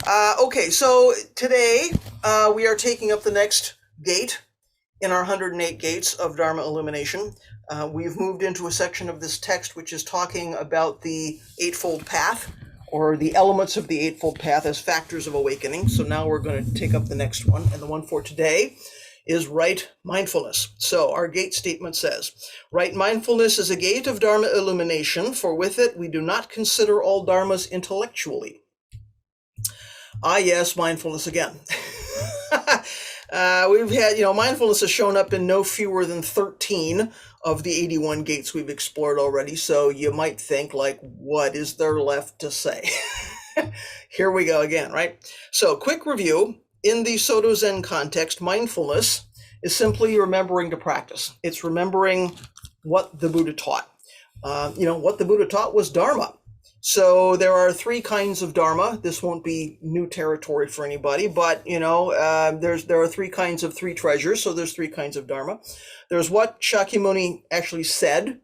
Okay, so today we are taking up the next gate in our 108 Gates of Dharma Illumination. We've moved into a section of this text which is talking about the Eightfold Path, or the elements of the Eightfold Path as factors of awakening. So now we're going to take up the next one, and the one for today is right mindfulness. So our gate statement says, right mindfulness is a gate of Dharma illumination, for with it we do not consider all dharmas intellectually. Ah, yes, mindfulness again. We've had, mindfulness has shown up in no fewer than 13 of the 81 gates we've explored already. So you might think, like, what is there left to say? Here we go again, right? So, quick review. In the Soto Zen context, mindfulness is simply remembering to practice. It's remembering what the Buddha taught. What the Buddha taught was Dharma. So there are three kinds of Dharma. This won't be new territory for anybody, but there are three kinds of three treasures. So there's three kinds of Dharma. There's what Shakyamuni actually said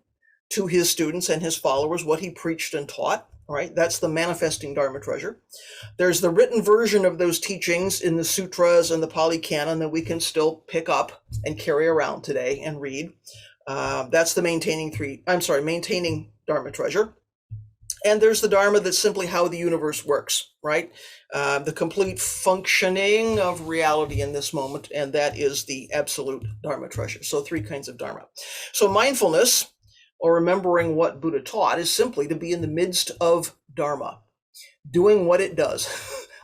to his students and his followers, what he preached and taught. Right? That's the manifesting Dharma treasure. There's the written version of those teachings in the sutras and the Pali Canon that we can still pick up and carry around today and read. That's the maintaining Dharma treasure. And there's the Dharma that's simply how the universe works, right? The complete functioning of reality in this moment, and that is the absolute Dharma treasure. So three kinds of Dharma. So mindfulness, or remembering what Buddha taught, is simply to be in the midst of Dharma, doing what it does,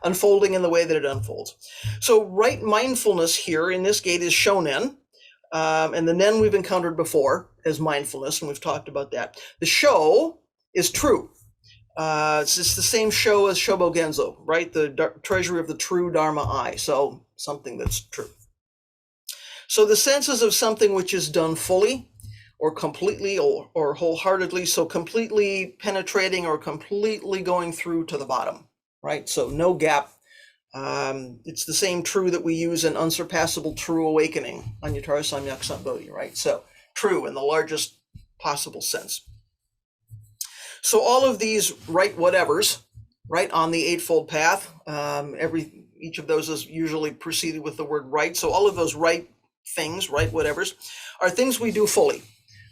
unfolding in the way that it unfolds. So right mindfulness here in this gate is shonen, and the nen we've encountered before as mindfulness, and we've talked about that. The sho is true. It's the same show as Shobo Genzo, right? The treasury of the true Dharma eye, so something that's true. So the senses of something which is done fully, or completely, or wholeheartedly, so completely penetrating or completely going through to the bottom, right? So no gap. It's the same true that we use in Unsurpassable True Awakening, Anyatara Samyak Sambodhi, right? So true in the largest possible sense. So all of these right whatevers, right, on the Eightfold Path, each of those is usually preceded with the word right. So all of those right things, right whatevers, are things we do fully,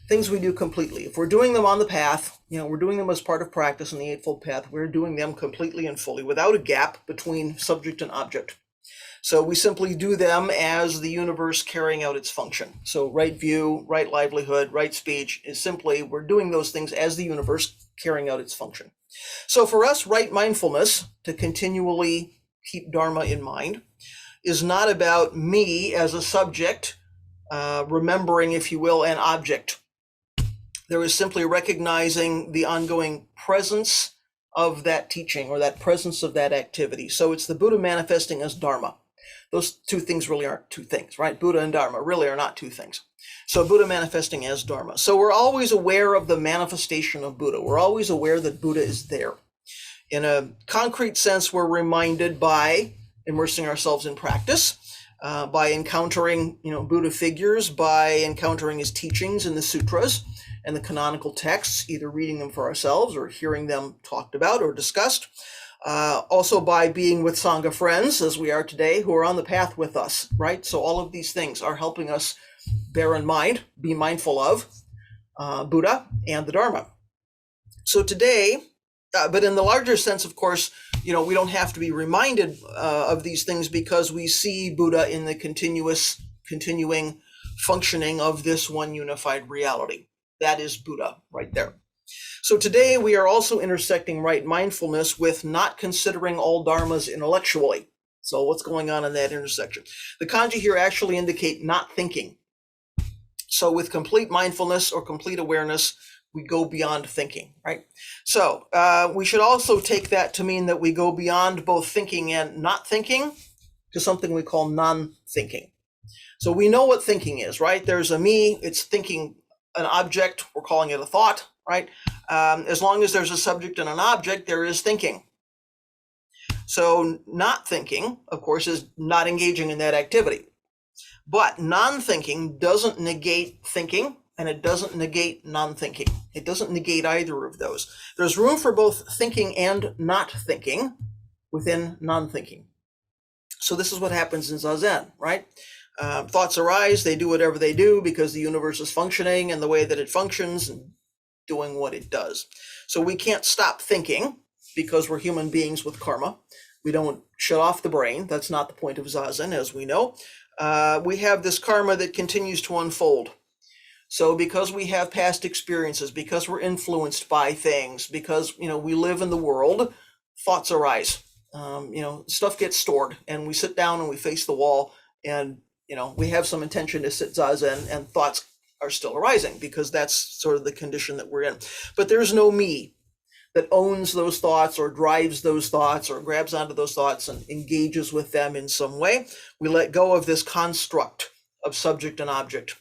things we do completely. If we're doing them on the path, we're doing them as part of practice in the Eightfold Path, we're doing them completely and fully without a gap between subject and object. So we simply do them as the universe carrying out its function. So right view, right livelihood, right speech is simply, we're doing those things as the universe carrying out its function. So for us, right mindfulness, to continually keep Dharma in mind, is not about me as a subject, remembering, if you will, an object. There is simply recognizing the ongoing presence of that teaching or that presence of that activity. So it's the Buddha manifesting as Dharma. Those two things really aren't two things, right? Buddha and Dharma really are not two things. So Buddha manifesting as Dharma. So we're always aware of the manifestation of Buddha. We're always aware that Buddha is there. In a concrete sense, we're reminded by immersing ourselves in practice, by encountering, Buddha figures, by encountering his teachings in the sutras and the canonical texts, either reading them for ourselves or hearing them talked about or discussed. Also by being with Sangha friends, as we are today, who are on the path with us, right? So all of these things are helping us bear in mind, be mindful of Buddha and the Dharma. So today, but in the larger sense, of course, we don't have to be reminded of these things because we see Buddha in the continuing functioning of this one unified reality. That is Buddha right there. So today we are also intersecting right mindfulness with not considering all dharmas intellectually. So what's going on in that intersection? The kanji here actually indicate not thinking. So with complete mindfulness or complete awareness, we go beyond thinking, right? So we should also take that to mean that we go beyond both thinking and not thinking to something we call non-thinking. So we know what thinking is, right? There's a me, it's thinking an object, we're calling it a thought, right? As long as there's a subject and an object, there is thinking. So not thinking, of course, is not engaging in that activity. But non-thinking doesn't negate thinking, and it doesn't negate non-thinking. It doesn't negate either of those. There's room for both thinking and not thinking, within non-thinking. So this is what happens in Zazen, right? Thoughts arise, they do whatever they do because the universe is functioning and the way that it functions and doing what it does. So we can't stop thinking because we're human beings with karma. We don't shut off the brain. That's not the point of Zazen, as we know. We have this karma that continues to unfold. So because we have past experiences, because we're influenced by things, because we live in the world, thoughts arise. Stuff gets stored, and we sit down and we face the wall, and we have some intention to sit Zazen, and thoughts are still arising because that's sort of the condition that we're in. But there's no me that owns those thoughts or drives those thoughts or grabs onto those thoughts and engages with them in some way. We let go of this construct of subject and object.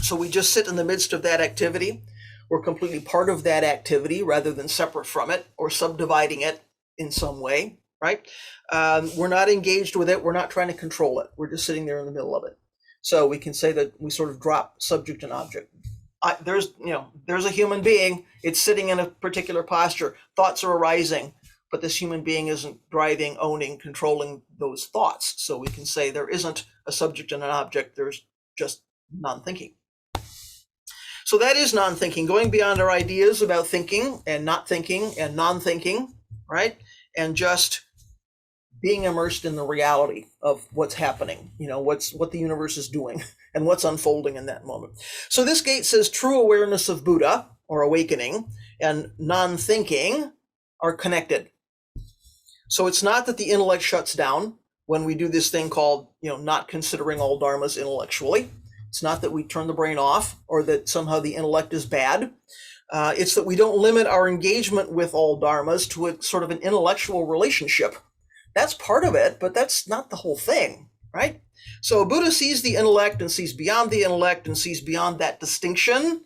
So we just sit in the midst of that activity. We're completely part of that activity rather than separate from it or subdividing it in some way, right? We're not engaged with it. We're not trying to control it. We're just sitting there in the middle of it. So we can say that we sort of drop subject and object. There's a human being. It's sitting in a particular posture. Thoughts are arising, but this human being isn't driving, owning, controlling those thoughts. So we can say there isn't a subject and an object. There's just non-thinking. So that is non-thinking, going beyond our ideas about thinking and not thinking and non-thinking, right? And just being immersed in the reality of what's happening, what the universe is doing and what's unfolding in that moment. So this gate says true awareness of Buddha or awakening and non-thinking are connected. So it's not that the intellect shuts down when we do this thing called, not considering all dharmas intellectually. It's not that we turn the brain off or that somehow the intellect is bad. It's that we don't limit our engagement with all dharmas to a sort of an intellectual relationship. That's part of it, but that's not the whole thing, right? So Buddha sees the intellect and sees beyond the intellect and sees beyond that distinction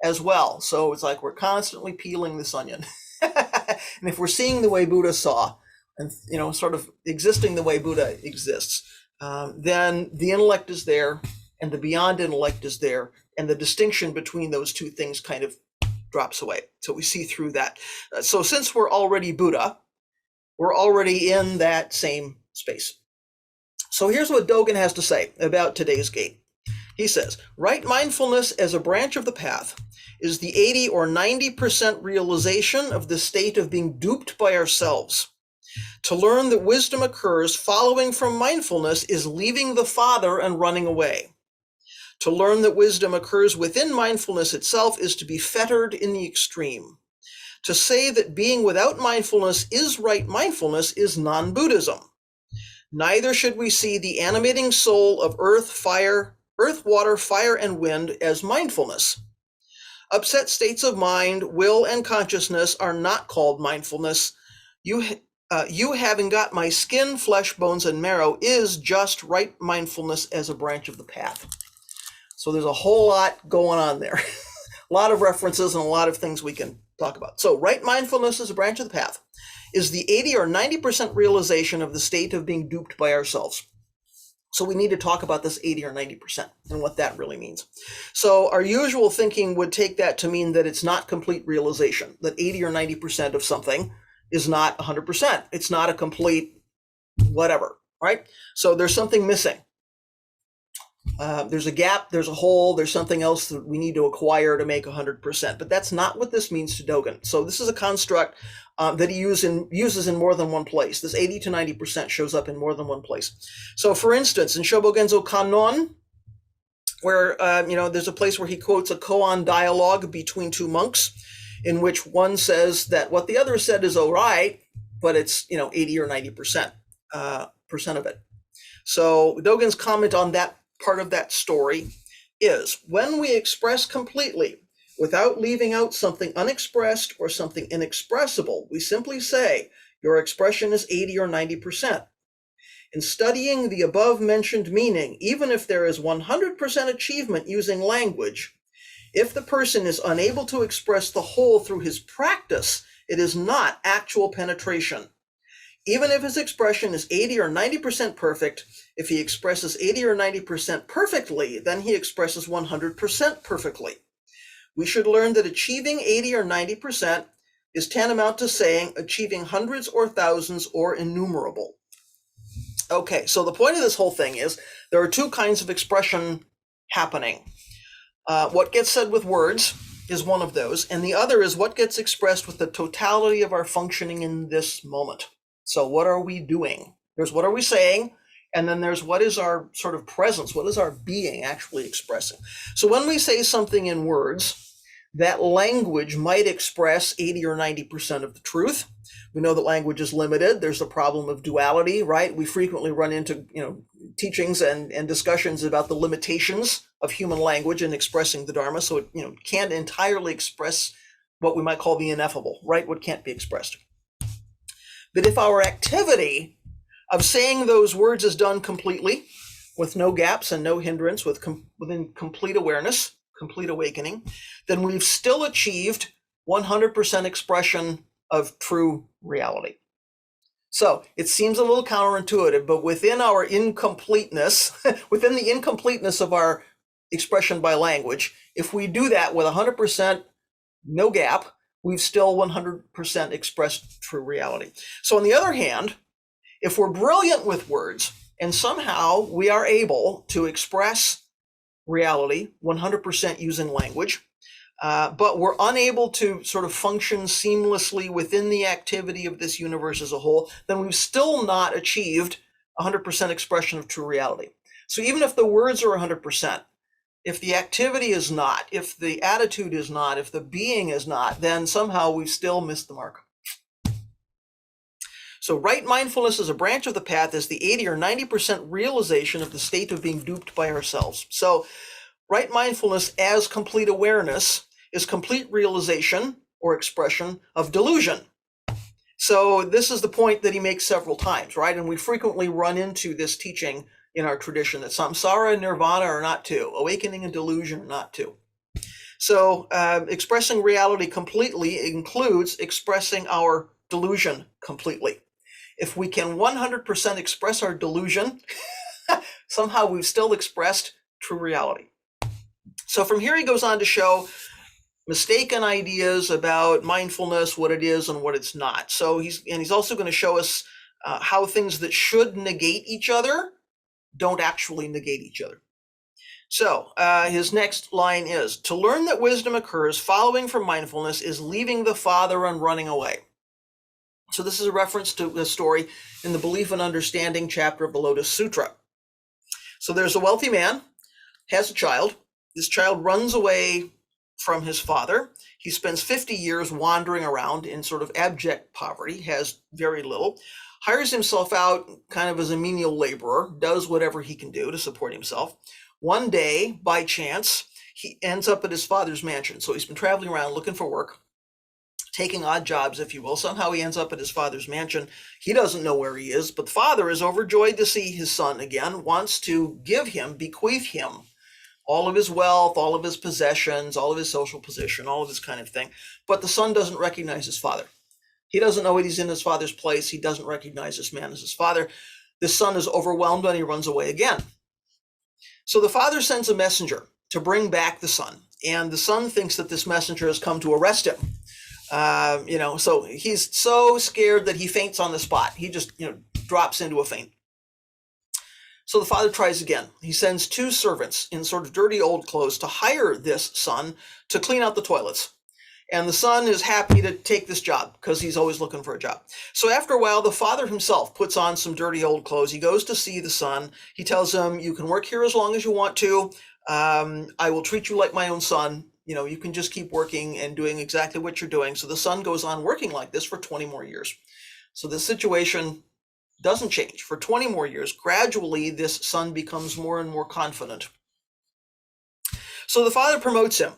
as well. So it's like we're constantly peeling this onion. And if we're seeing the way Buddha saw and, sort of existing the way Buddha exists, then the intellect is there and the beyond intellect is there. And the distinction between those two things kind of drops away. So we see through that. So since we're already Buddha, we're already in that same space. So here's what Dogen has to say about today's gate. He says, right mindfulness as a branch of the path is the 80 or 90% realization of the state of being duped by ourselves. To learn that wisdom occurs following from mindfulness is leaving the Father and running away. To learn that wisdom occurs within mindfulness itself is to be fettered in the extreme. To say that being without mindfulness is right mindfulness is non-Buddhism. Neither should we see the animating soul of earth, water, fire, and wind as mindfulness. Upset states of mind, will, and consciousness are not called mindfulness. You having got my skin, flesh, bones, and marrow is just right mindfulness as a branch of the path. So there's a whole lot going on there. A lot of references and a lot of things we can talk about. So right mindfulness as a branch of the path is the 80 or 90% realization of the state of being duped by ourselves. So we need to talk about this 80 or 90% and what that really means. So our usual thinking would take that to mean that it's not complete realization, that 80 or 90% of something is not 100%. It's not a complete whatever, right? So there's something missing. There's a gap, there's a hole, there's something else that we need to acquire to make 100%. But that's not what this means to Dogen. So this is a construct that he uses in more than one place. This 80 to 90% shows up in more than one place. So for instance, in Shobogenzo Kannon, where there's a place where he quotes a koan dialogue between two monks, in which one says that what the other said is all right, but it's 80 or 90% of it. So Dogen's comment on that part of that story is, when we express completely without leaving out something unexpressed or something inexpressible, we simply say your expression is 80 or 90%. In studying the above mentioned meaning, even if there is 100% achievement using language, if the person is unable to express the whole through his practice, it is not actual penetration. Even if his expression is 80 or 90% perfect, if he expresses 80 or 90% perfectly, then he expresses 100% perfectly. We should learn that achieving 80 or 90% is tantamount to saying achieving hundreds or thousands or innumerable. Okay, so the point of this whole thing is there are two kinds of expression happening. What gets said with words is one of those, and the other is what gets expressed with the totality of our functioning in this moment. So what are we doing? There's what are we saying, and then there's what is our sort of presence, what is our being actually expressing. So when we say something in words, that language might express 80 or 90% of the truth. We know that language is limited. There's the problem of duality, right? We frequently run into, teachings and discussions about the limitations of human language in expressing the Dharma. So it, can't entirely express what we might call the ineffable, right? What can't be expressed. But if our activity of saying those words is done completely, with no gaps and no hindrance, within complete awareness, complete awakening, then we've still achieved 100% expression of true reality. So it seems a little counterintuitive, but within our incompleteness, within the incompleteness of our expression by language, if we do that with 100% no gap, we've still 100% expressed true reality. So on the other hand, if we're brilliant with words and somehow we are able to express reality 100% using language, but we're unable to sort of function seamlessly within the activity of this universe as a whole, then we've still not achieved 100% expression of true reality. So even if the words are 100%, if the activity is not, if the attitude is not, if the being is not, then somehow we've still missed the mark. So right mindfulness as a branch of the path is the 80 or 90% realization of the state of being duped by ourselves. So right mindfulness as complete awareness is complete realization or expression of delusion. So this is the point that he makes several times, right? And we frequently run into this teaching in our tradition that samsara and nirvana are not two, awakening and delusion are not two. So expressing reality completely includes expressing our delusion completely. If we can 100% express our delusion, somehow we've still expressed true reality. So from here he goes on to show mistaken ideas about mindfulness, what it is and what it's not. So he's also going to show us how things that should negate each other don't actually negate each other. So his next line is, to learn that wisdom occurs following from mindfulness is leaving the father and running away. So this is a reference to the story in the Belief and Understanding chapter of the Lotus Sutra. So there's a wealthy man, has a child. This child runs away from his father. He spends 50 years wandering around in sort of abject poverty, has very little, hires himself out kind of as a menial laborer, does whatever he can do to support himself. One day, by chance, he ends up at his father's mansion. So he's been traveling around looking for work, taking odd jobs, if you will. Somehow he ends up at his father's mansion. He doesn't know where he is, but the father is overjoyed to see his son again, wants to bequeath him all of his wealth, all of his possessions, all of his social position, all of this kind of thing. But the son doesn't recognize his father. He doesn't know he's in his father's place. He doesn't recognize this man as his father. The son is overwhelmed and he runs away again. So the father sends a messenger to bring back the son. And the son thinks that this messenger has come to arrest him. So he's so scared that he faints on the spot. He just, drops into a faint. So the father tries again. He sends two servants in sort of dirty old clothes to hire this son to clean out the toilets. And the son is happy to take this job because he's always looking for a job. So after a while, the father himself puts on some dirty old clothes. He goes to see the son. He tells him, you can work here as long as you want to. I will treat you like my own son. You can just keep working and doing exactly what you're doing. So the son goes on working like this for 20 more years. So the situation doesn't change. For 20 more years, gradually, this son becomes more and more confident. So the father promotes him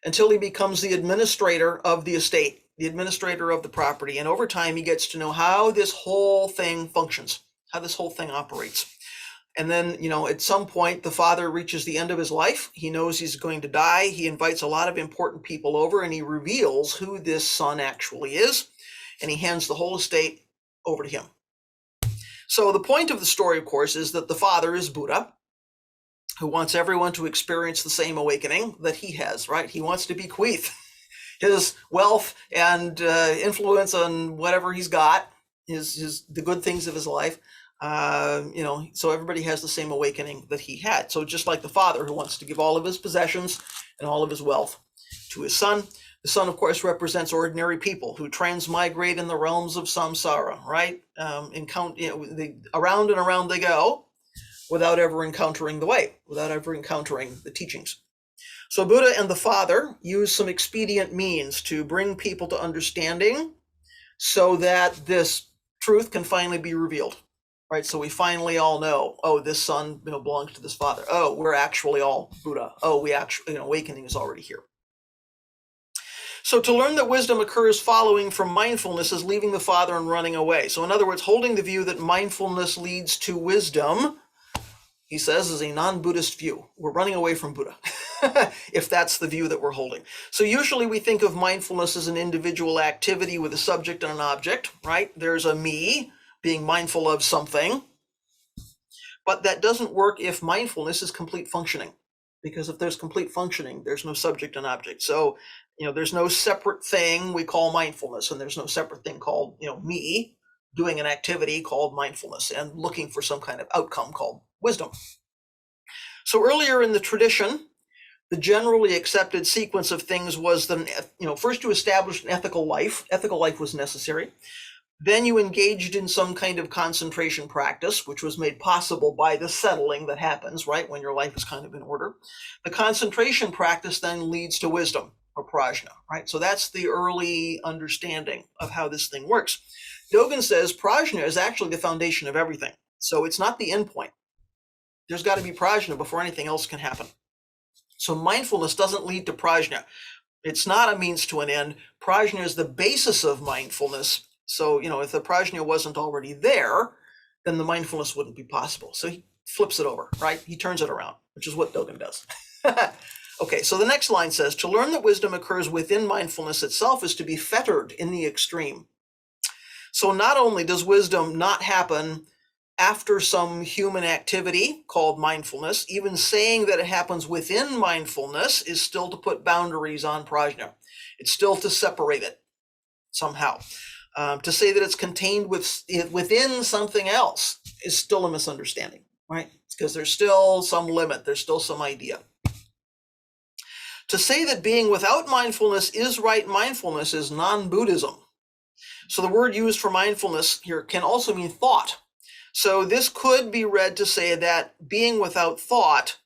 until he becomes the administrator of the estate, the administrator of the property. And over time, he gets to know how this whole thing functions, how this whole thing operates. And then, at some point, the father reaches the end of his life. He knows he's going to die. He invites a lot of important people over and he reveals who this son actually is. And he hands the whole estate over to him. So the point of the story, of course, is that the father is Buddha, who wants everyone to experience the same awakening that he has, right? He wants to bequeath his wealth and influence on whatever he's got, the good things of his life. So everybody has the same awakening that he had. So just like the father who wants to give all of his possessions and all of his wealth to his son, the son, of course, represents ordinary people who transmigrate in the realms of samsara, right? Around and around they go without ever encountering the way, without ever encountering the teachings. So Buddha and the father use some expedient means to bring people to understanding so that this truth can finally be revealed, right? So we finally all know, oh, this son belongs to this father. Oh, we're actually all Buddha. Oh, we actually, awakening is already here. So to learn that wisdom occurs following from mindfulness is leaving the father and running away. So in other words, holding the view that mindfulness leads to wisdom, he says, is a non-Buddhist view. We're running away from Buddha, if that's the view that we're holding. So usually we think of mindfulness as an individual activity with a subject and an object, right? There's a me being mindful of something, but that doesn't work if mindfulness is complete functioning, because if there's complete functioning, there's no subject and object. So, there's no separate thing we call mindfulness, and there's no separate thing called, me doing an activity called mindfulness and looking for some kind of outcome called wisdom. So earlier in the tradition, the generally accepted sequence of things was first to establish an ethical life. Ethical life was necessary. Then you engaged in some kind of concentration practice, which was made possible by the settling that happens, right, when your life is kind of in order. The concentration practice then leads to wisdom, or prajna, right? So that's the early understanding of how this thing works. Dogen says prajna is actually the foundation of everything. So it's not the end point. There's got to be prajna before anything else can happen. So mindfulness doesn't lead to prajna. It's not a means to an end. Prajna is the basis of mindfulness. So, if the prajna wasn't already there, then the mindfulness wouldn't be possible. So he flips it over, right? He turns it around, which is what Dogen does. Okay, so the next line says, to learn that wisdom occurs within mindfulness itself is to be fettered in the extreme. So not only does wisdom not happen after some human activity called mindfulness, even saying that it happens within mindfulness is still to put boundaries on prajna. It's still to separate it somehow. To say that it's contained within something else is still a misunderstanding, right? Because there's still some limit, there's still some idea. To say that being without mindfulness is right mindfulness is non-Buddhism. So the word used for mindfulness here can also mean thought. So this could be read to say that being without thought,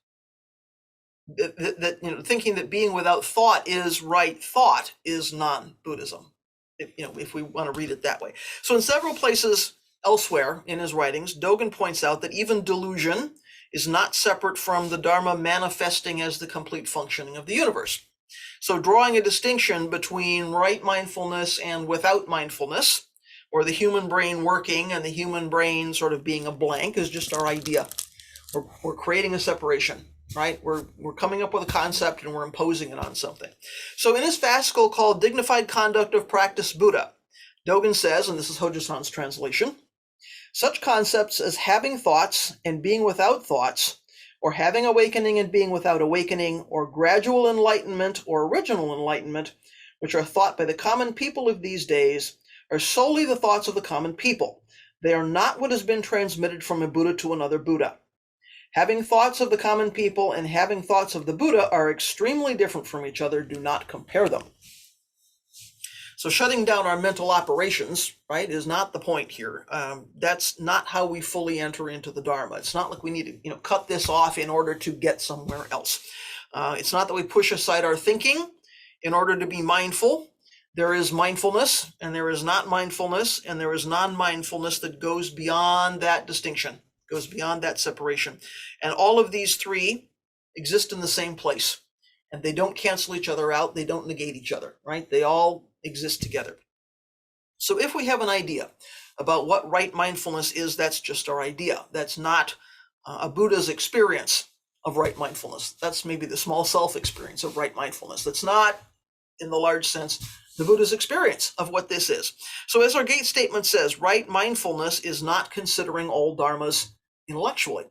thinking that being without thought is right thought is non-Buddhism, if we want to read it that way. So in several places elsewhere in his writings, Dogen points out that even delusion is not separate from the Dharma manifesting as the complete functioning of the universe. So drawing a distinction between right mindfulness and without mindfulness, or the human brain working and the human brain sort of being a blank, is just our idea. We're creating a separation, right? We're coming up with a concept and we're imposing it on something. So in his fascicle called Dignified Conduct of Practice Buddha, Dogen says, and this is Hojo-san's translation, such concepts as having thoughts and being without thoughts, or having awakening and being without awakening, or gradual enlightenment or original enlightenment, which are thought by the common people of these days, are solely the thoughts of the common people. They are not what has been transmitted from a Buddha to another Buddha. Having thoughts of the common people and having thoughts of the Buddha are extremely different from each other. Do not compare them. So shutting down our mental operations, right, is not the point here. That's not how we fully enter into the Dharma. It's not like we need to, cut this off in order to get somewhere else. It's not that we push aside our thinking in order to be mindful. There is mindfulness, and there is not mindfulness, and there is non-mindfulness that goes beyond that distinction, goes beyond that separation. And all of these three exist in the same place, and they don't cancel each other out. They don't negate each other, right? They all exist together. So if we have an idea about what right mindfulness is, that's just our idea. That's not a Buddha's experience of right mindfulness. That's maybe the small self experience of right mindfulness. That's not, in the large sense, the Buddha's experience of what this is. So as our Gates statement says, right mindfulness is not considering all dharmas intellectually.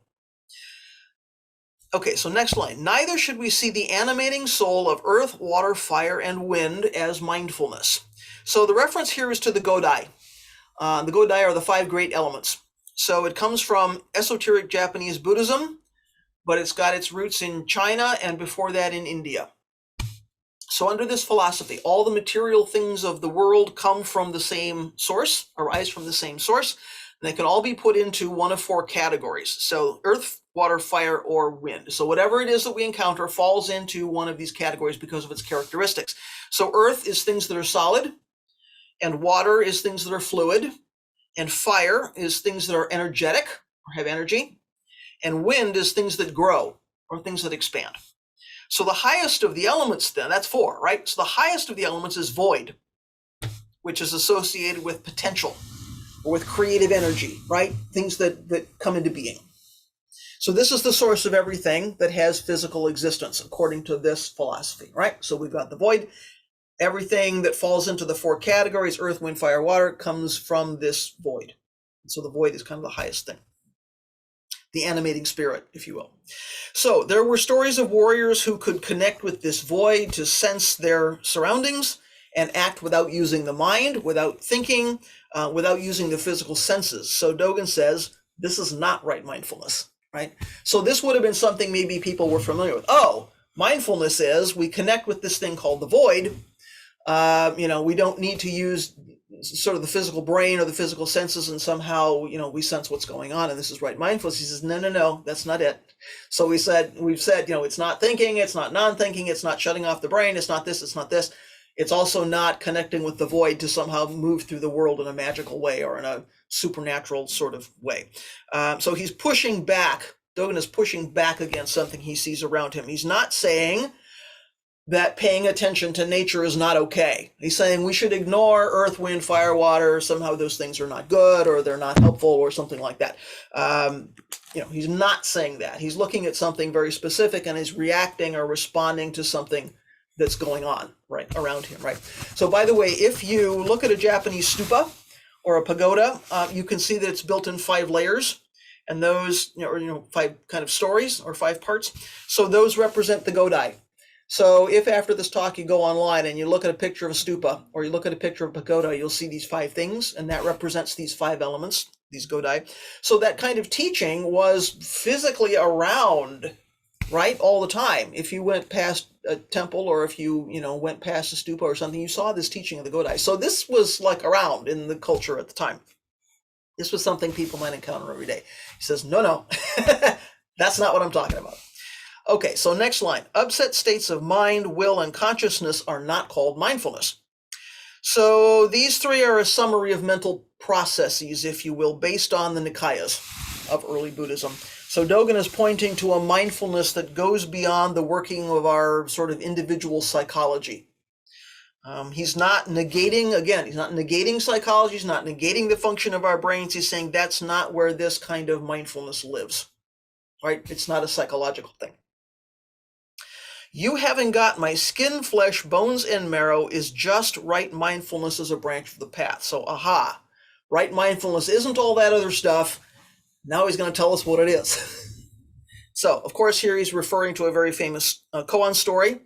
Okay, so next line. Neither should we see the animating soul of earth, water, fire, and wind as mindfulness. So the reference here is to the Godai. The Godai are the 5 great elements. So it comes from esoteric Japanese Buddhism, but it's got its roots in China and before that in India. So under this philosophy, all the material things of the world come from the same source, arise from the same source, and they can all be put into one of 4 categories. So earth, water, fire, or wind. So whatever it is that we encounter falls into one of these categories because of its characteristics. So earth is things that are solid, and water is things that are fluid, and fire is things that are energetic or have energy, and wind is things that grow or things that expand. So the highest of the elements then, that's 4, right? So the highest of the elements is void, which is associated with potential or with creative energy, right? Things that come into being. So this is the source of everything that has physical existence, according to this philosophy, right? So we've got the void. Everything that falls into the 4 categories, earth, wind, fire, water, comes from this void. So the void is kind of the highest thing. The animating spirit, if you will. So there were stories of warriors who could connect with this void to sense their surroundings and act without using the mind, without thinking, without using the physical senses. So Dogen says, this is not right mindfulness. Right? So this would have been something maybe people were familiar with. Oh, mindfulness is we connect with this thing called the void. We don't need to use sort of the physical brain or the physical senses, and somehow, we sense what's going on, and this is right mindfulness. He says, no, that's not it. So we've said, it's not thinking, it's not non-thinking, it's not shutting off the brain, it's not this, it's not this. It's also not connecting with the void to somehow move through the world in a magical way or in a supernatural sort of way. So he's pushing back. Dogen is pushing back against something he sees around him. He's not saying that paying attention to nature is not okay. He's saying we should ignore earth, wind, fire, water. Somehow those things are not good or they're not helpful or something like that. He's not saying that. He's looking at something very specific and is reacting or responding to something that's going on right around him, right? So by the way, if you look at a Japanese stupa or a pagoda, you can see that it's built in 5 layers, and those, 5 kind of stories or 5 parts. So those represent the Godai. So if after this talk you go online and you look at a picture of a stupa or you look at a picture of a pagoda, you'll see these 5 things, and that represents these 5 elements, these Godai. So that kind of teaching was physically around, right, all the time. If you went past a temple or if you, went past a stupa or something, you saw this teaching of the Godai. So this was like around in the culture at the time. This was something people might encounter every day. He says, no, that's not what I'm talking about. Okay, so next line. Upset states of mind, will, and consciousness are not called mindfulness. So these 3 are a summary of mental processes, if you will, based on the Nikayas of early Buddhism. So Dogen is pointing to a mindfulness that goes beyond the working of our sort of individual psychology. He's not negating psychology, he's not negating the function of our brains. He's saying that's not where this kind of mindfulness lives, right? It's not a psychological thing. You having got my skin, flesh, bones, and marrow is just right mindfulness as a branch of the path. So, right mindfulness isn't all that other stuff. Now he's going to tell us what it is. So, of course, here he's referring to a very famous koan story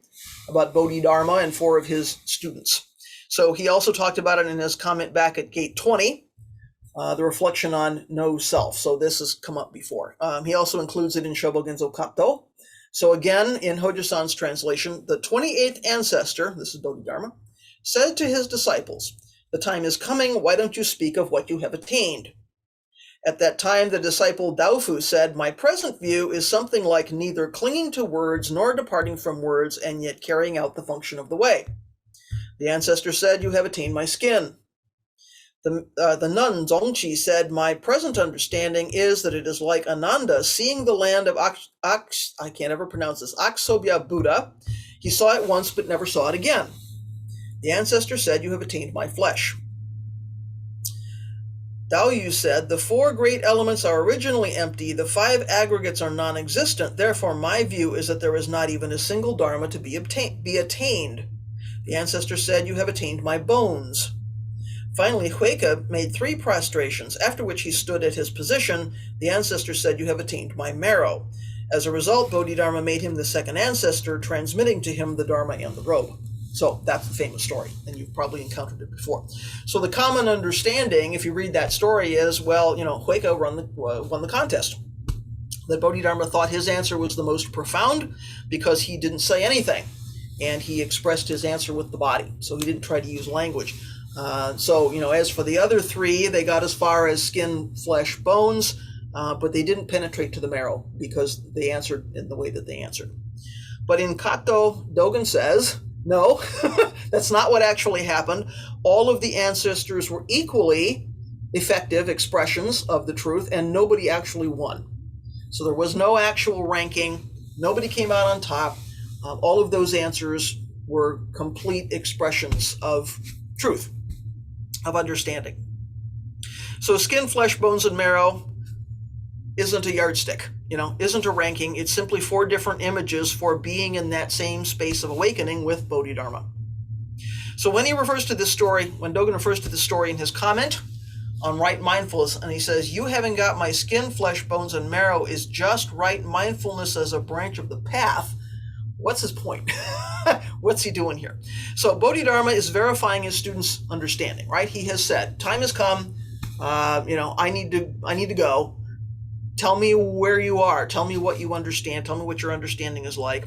about Bodhidharma and 4 of his students. So he also talked about it in his comment back at Gate 20, the reflection on no self. So this has come up before. He also includes it in Shobogenzo Kato. So again, in Hojo-san's translation, the 28th ancestor, this is Bodhidharma, said to his disciples, "The time is coming, why don't you speak of what you have attained?" At that time, the disciple Daofu said, "My present view is something like neither clinging to words nor departing from words, and yet carrying out the function of the way." The ancestor said, "You have attained my skin." The nun Zongqi said, "My present understanding is that it is like Ananda seeing the land of I can't ever pronounce this, Aksobya Buddha. He saw it once but never saw it again." The ancestor said, "You have attained my flesh." Daoyu said, "The 4 great elements are originally empty, the 5 aggregates are non-existent, therefore my view is that there is not even a single dharma to be attained." The ancestor said, "You have attained my bones." Finally, Hoko made 3 prostrations, after which he stood at his position. The ancestor said, "You have attained my marrow." As a result, Bodhidharma made him the second ancestor, transmitting to him the Dharma and the robe. So that's the famous story, and you've probably encountered it before. So the common understanding, if you read that story, is, well, Hoko won the contest. That Bodhidharma thought his answer was the most profound because he didn't say anything, and he expressed his answer with the body. So he didn't try to use language. As for the other three, they got as far as skin, flesh, bones, but they didn't penetrate to the marrow because they answered in the way that they answered. But in Kato, Dogen says, no, that's not what actually happened. All of the ancestors were equally effective expressions of the truth, and nobody actually won. So there was no actual ranking. Nobody came out on top. All of those answers were complete expressions of truth, of understanding. So skin, flesh, bones, and marrow isn't a yardstick, isn't a ranking. It's simply 4 different images for being in that same space of awakening with Bodhidharma. So when Dogen refers to this story in his comment on right mindfulness, and he says, you having got my skin, flesh, bones, and marrow is just right mindfulness as a branch of the path. What's his point? What's he doing here? So Bodhidharma is verifying his student's understanding, right? He has said, time has come. I need to go. Tell me where you are. Tell me what you understand. Tell me what your understanding is like.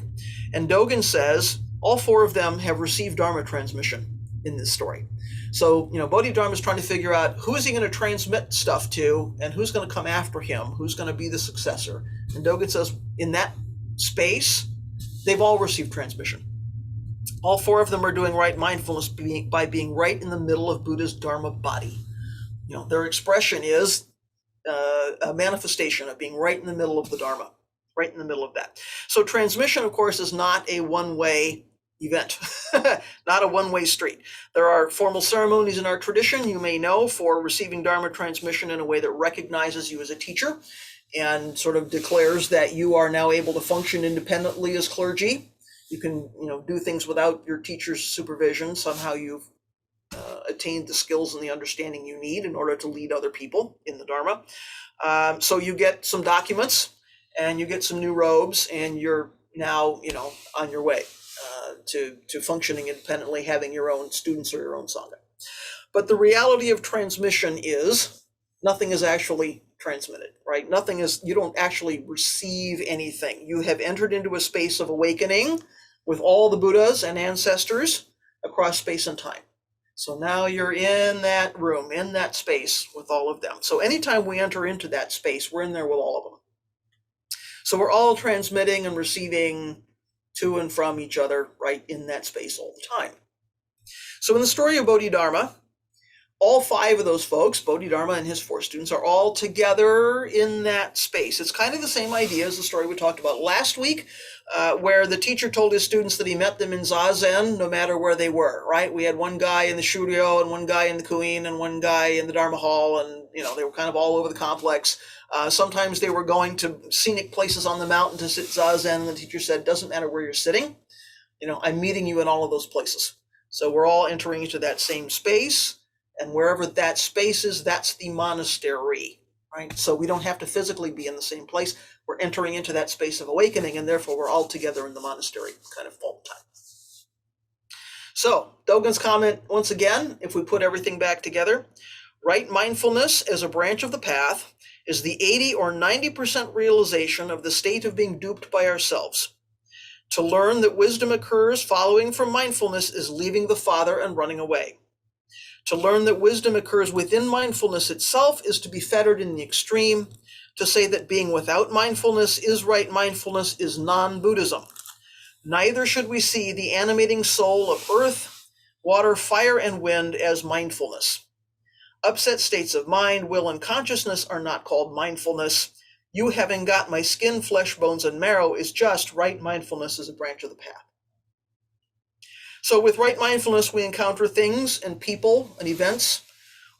And Dogen says all 4 of them have received Dharma transmission in this story. So, Bodhidharma is trying to figure out who is he going to transmit stuff to and who's going to come after him, who's going to be the successor. And Dogen says in that space, they've all received transmission. All 4 of them are doing right mindfulness by being right in the middle of Buddha's Dharma body. Their expression is a manifestation of being right in the middle of the Dharma, right in the middle of that. So transmission, of course, is not a one-way event, not a one-way street. There are formal ceremonies in our tradition, you may know, for receiving Dharma transmission in a way that recognizes you as a teacher and sort of declares that you are now able to function independently as clergy. You can, do things without your teacher's supervision. Somehow you've attained the skills and the understanding you need in order to lead other people in the Dharma. So you get some documents and you get some new robes, and you're now, on your way to functioning independently, having your own students or your own Sangha. But the reality of transmission is nothing is actually transmitted, right? You don't actually receive anything. You have entered into a space of awakening with all the Buddhas and ancestors across space and time. So now you're in that room, in that space with all of them. So anytime we enter into that space, we're in there with all of them. So we're all transmitting and receiving to and from each other, right, in that space all the time. So in the story of Bodhidharma, all 5 of those folks, Bodhidharma and his 4 students, are all together in that space. It's kind of the same idea as the story we talked about last week, where the teacher told his students that he met them in Zazen no matter where they were, right? We had one guy in the Shuryo and one guy in the Kuin and one guy in the Dharma Hall, and they were kind of all over the complex. Sometimes they were going to scenic places on the mountain to sit Zazen, and the teacher said, doesn't matter where you're sitting, I'm meeting you in all of those places. So we're all entering into that same space. And wherever that space is, that's the monastery, right? So we don't have to physically be in the same place. We're entering into that space of awakening, and therefore we're all together in the monastery kind of all the time. So Dogen's comment, once again, if we put everything back together, right mindfulness as a branch of the path is the 80 or 90% realization of the state of being duped by ourselves. To learn that wisdom occurs following from mindfulness is leaving the Father and running away. To learn that wisdom occurs within mindfulness itself is to be fettered in the extreme. To say that being without mindfulness is right mindfulness is non-Buddhism. Neither should we see the animating soul of earth, water, fire, and wind as mindfulness. Upset states of mind, will, and consciousness are not called mindfulness. You having got my skin, flesh, bones, and marrow is just right mindfulness as a branch of the path. So with right mindfulness, we encounter things and people and events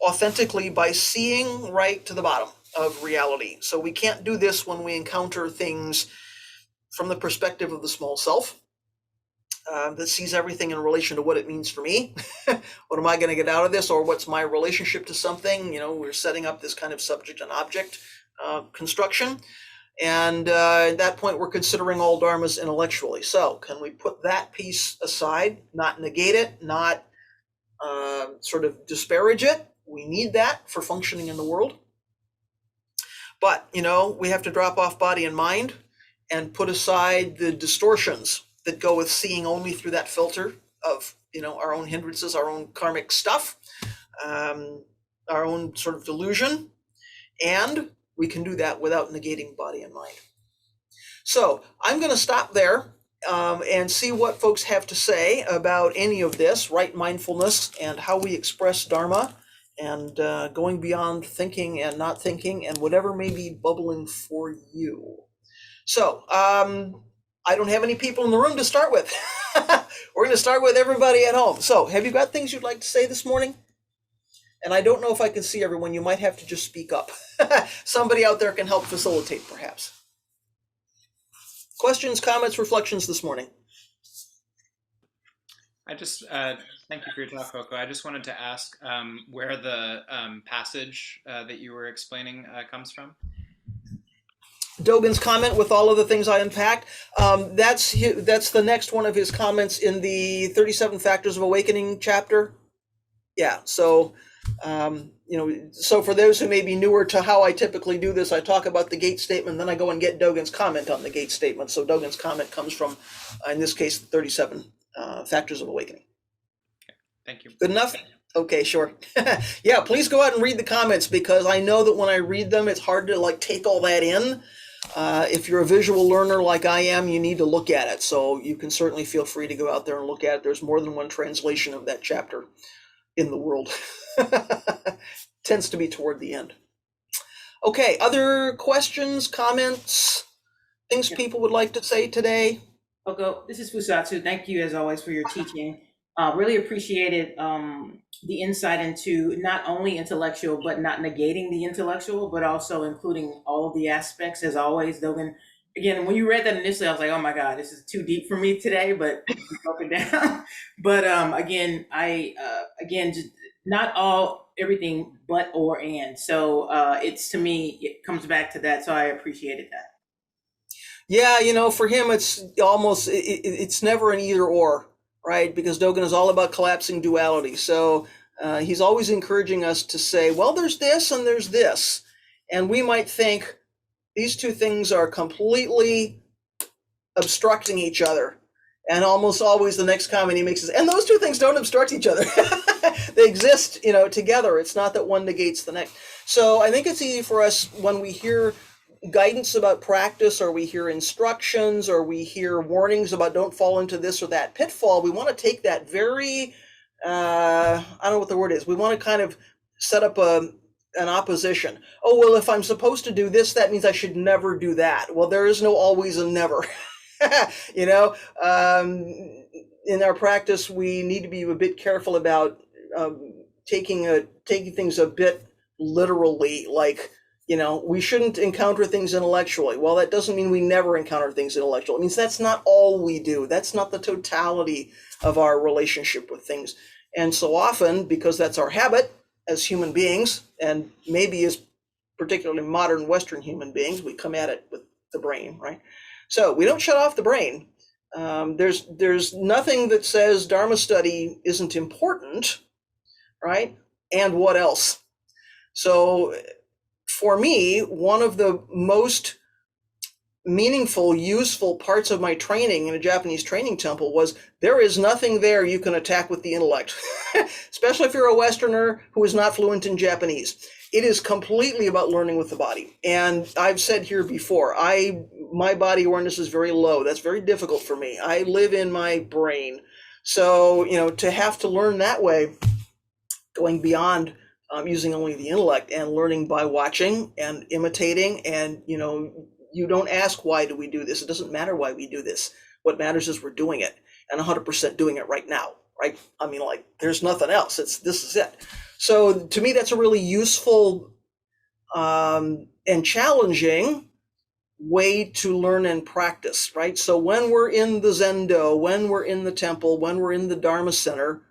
authentically by seeing right to the bottom of reality. So we can't do this when we encounter things from the perspective of the small self that sees everything in relation to what it means for me. What am I going to get out of this? Or what's my relationship to something? We're setting up this kind of subject and object construction. And at that point, we're considering all dharmas intellectually. So can we put that piece aside, not negate it, not sort of disparage it? We need that for functioning in the world. But, we have to drop off body and mind and put aside the distortions that go with seeing only through that filter of, our own hindrances, our own karmic stuff, our own sort of delusion. And we can do that without negating body and mind. So I'm going to stop there and see what folks have to say about any of this, right mindfulness, and how we express Dharma, and going beyond thinking and not thinking, and whatever may be bubbling for you. So I don't have any people in the room to start with. We're going to start with everybody at home. So have you got things you'd like to say this morning? And I don't know if I can see everyone. You might have to just speak up. Somebody out there can help facilitate, perhaps. Questions, comments, reflections this morning? I just, thank you for your talk, Hoko. I just wanted to ask where the passage that you were explaining comes from. Dogen's comment with all of the things I unpacked. That's the next one of his comments in the 37 Factors of Awakening chapter. Yeah, so, so for those who may be newer to how I typically do this, I talk about the Gates statement, then I go and get Dogen's comment on the Gates statement. So Dogen's comment comes from, in this case, the 37 Factors of Awakening. Okay, thank you. Good enough? Okay, sure. Yeah, please go out and read the comments, because I know that when I read them, it's hard to take all that in. If you're a visual learner like I am, you need to look at it. So you can certainly feel free to go out there and look at it. There's more than one translation of that chapter in the world. Tends to be toward the end. Okay, other questions, comments, things people would like to say today? Hoko, this is Fusatsu. Thank you as always for your teaching. Really appreciated the insight into not only intellectual, but not negating the intellectual, but also including all of the aspects as always. Dogen, again, when you read that initially, I was like, oh my God, this is too deep for me today, but you broke it down. But again, just not all, everything, but, or, and. So it's, to me, it comes back to that. So I appreciated that. Yeah, for him, it's almost, it's never an either or, right? Because Dogen is all about collapsing duality. So he's always encouraging us to say, well, there's this and there's this. And we might think these two things are completely obstructing each other. And almost always the next comment he makes is, and those two things don't obstruct each other. They exist, together. It's not that one negates the next. So I think it's easy for us when we hear guidance about practice, or we hear instructions, or we hear warnings about don't fall into this or that pitfall. We want to take that very, I don't know what the word is. We want to kind of set up an opposition. Oh, well, if I'm supposed to do this, that means I should never do that. Well, there is no always and never. In our practice, we need to be a bit careful about taking things a bit literally, like, we shouldn't encounter things intellectually. Well, that doesn't mean we never encounter things intellectually. It means that's not all we do. That's not the totality of our relationship with things. And so often, because that's our habit as human beings, and maybe as particularly modern Western human beings, we come at it with the brain, right? So we don't shut off the brain. There's nothing that says Dharma study isn't important, right? And what else? So for me, one of the most meaningful, useful parts of my training in a Japanese training temple was there is nothing there you can attack with the intellect, especially if you're a Westerner who is not fluent in Japanese. It is completely about learning with the body. And I've said here before, my body awareness is very low. That's very difficult for me. I live in my brain. So, to have to learn that way, going beyond using only the intellect and learning by watching and imitating, and, you don't ask, why do we do this? It doesn't matter why we do this. What matters is we're doing it, and 100% doing it right now, right? I mean, there's nothing else. This is it. So to me, that's a really useful and challenging way to learn and practice, right? So when we're in the Zendo, when we're in the temple, when we're in the Dharma center,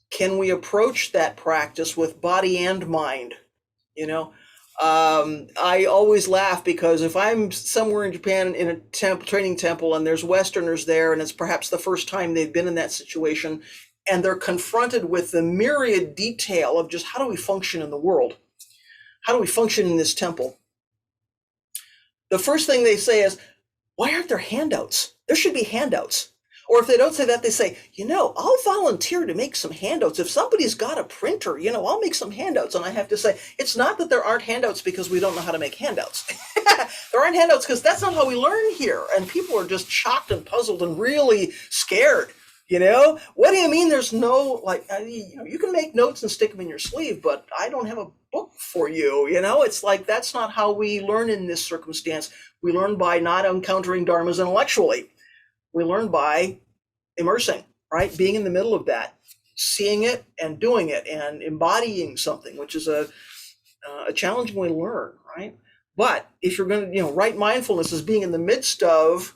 can we approach that practice with body and mind? I always laugh because if I'm somewhere in Japan in a training temple and there's Westerners there and it's perhaps the first time they've been in that situation and they're confronted with the myriad detail of just how do we function in the world? How do we function in this temple? The first thing they say is, why aren't there handouts? There should be handouts. Or if they don't say that, they say, I'll volunteer to make some handouts. If somebody's got a printer, I'll make some handouts. And I have to say, it's not that there aren't handouts because we don't know how to make handouts. There aren't handouts because that's not how we learn here. And people are just shocked and puzzled and really scared. What do you mean there's no, you can make notes and stick them in your sleeve, but I don't have a book for you. It's like, that's not how we learn in this circumstance. We learn by not encountering dharmas intellectually. We learn by immersing, right? Being in the middle of that, seeing it and doing it and embodying something, which is a challenging way to learn, right? But if you're going to, right mindfulness is being in the midst of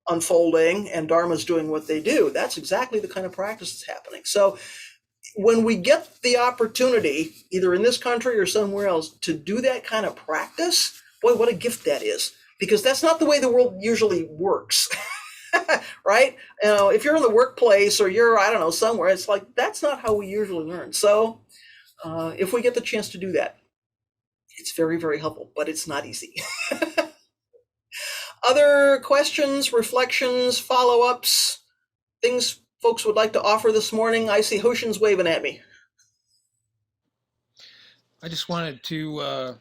unfolding and dharma's doing what they do. That's exactly the kind of practice that's happening. So when we get the opportunity, either in this country or somewhere else, to do that kind of practice, boy, what a gift that is. Because that's not the way the world usually works. Right? If you're in the workplace or you're, I don't know, somewhere, it's like, that's not how we usually learn. So if we get the chance to do that, it's very, very helpful, but it's not easy. Other questions, reflections, follow-ups, things folks would like to offer this morning? I see Hoshin's waving at me. I just wanted to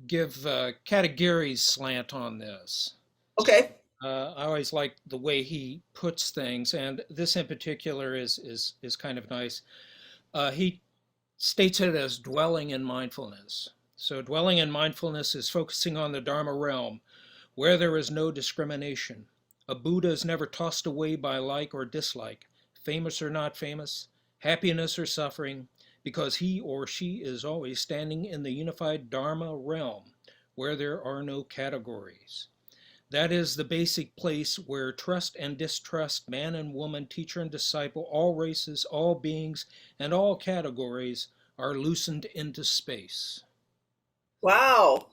give Katagiri's slant on this. Okay. I always like the way he puts things, and this in particular is kind of nice. He states it as dwelling in mindfulness. So dwelling in mindfulness is focusing on the Dharma realm, where there is no discrimination. A Buddha is never tossed away by like or dislike, famous or not famous, happiness or suffering, because he or she is always standing in the unified Dharma realm, where there are no categories. That is the basic place where trust and distrust, man and woman, teacher and disciple, all races, all beings, and all categories are loosened into space. Wow.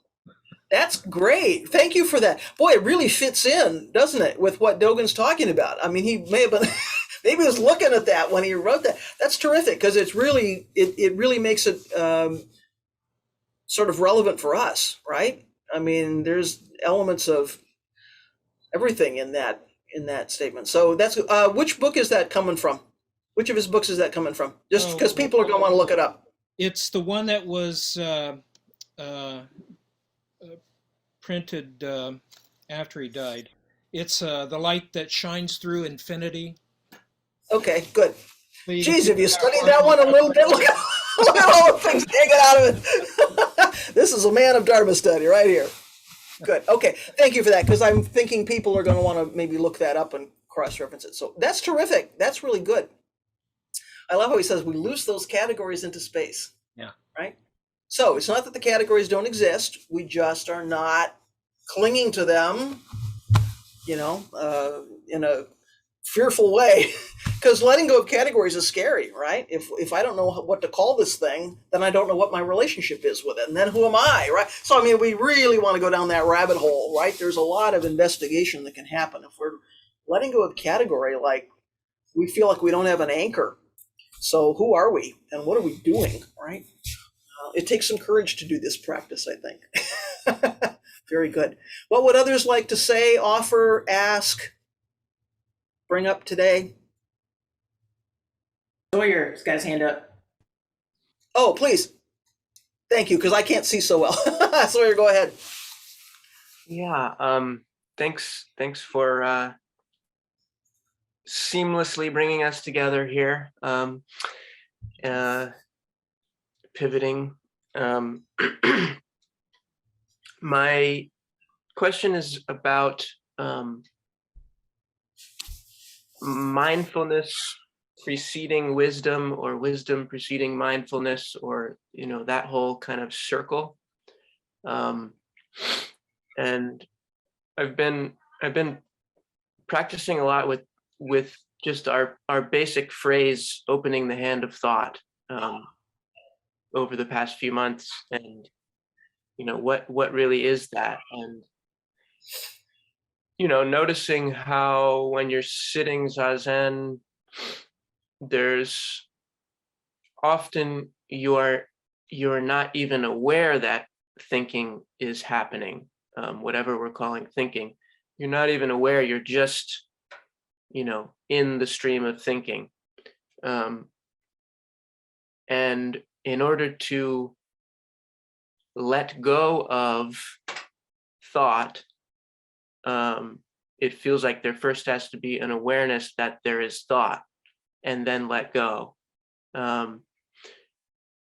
That's great. Thank you for that. Boy, it really fits in, doesn't it, with what Dogen's talking about? I mean, he may have been, maybe he was looking at that when he wrote that. That's terrific because it's really, it really makes it sort of relevant for us, right? I mean, there's elements of everything in that statement. So that's which book is that coming from? Which of his books is that coming from? Just because people are going to want to look it up. It's the one that was printed after he died. It's The Light That Shines Through Infinity. Okay, good. So Geez, if you studied that one a little bit, look at all the things taken out of it. This is a man of Dharma study right here. Good. Okay. Thank you for that, because I'm thinking people are going to want to maybe look that up and cross-reference it. So that's terrific. That's really good. I love how he says we loose those categories into space. Yeah. Right? So it's not that the categories don't exist. We just are not clinging to them, in a fearful way. Because letting go of categories is scary, right? If I don't know what to call this thing, then I don't know what my relationship is with it. And then who am I, right? So, I mean, we really want to go down that rabbit hole, right? There's a lot of investigation that can happen. If we're letting go of category, like we feel like we don't have an anchor. So who are we and what are we doing, right? It takes some courage to do this practice, I think. Very good. What would others like to say, offer, ask, bring up today? Sawyer's got his hand up. Oh, please. Thank you, because I can't see so well. Sawyer, go ahead. Yeah, thanks for seamlessly bringing us together here, pivoting. My question is about mindfulness preceding wisdom, or wisdom preceding mindfulness, or that whole kind of circle. And I've been practicing a lot with just our basic phrase, opening the hand of thought, over the past few months. And what really is that? And noticing how when you're sitting zazen, there's often you're not even aware that thinking is happening, whatever we're calling thinking. You're not even aware, you're just in the stream of thinking. And in order to let go of thought, it feels like there first has to be an awareness that there is thought, and then let go.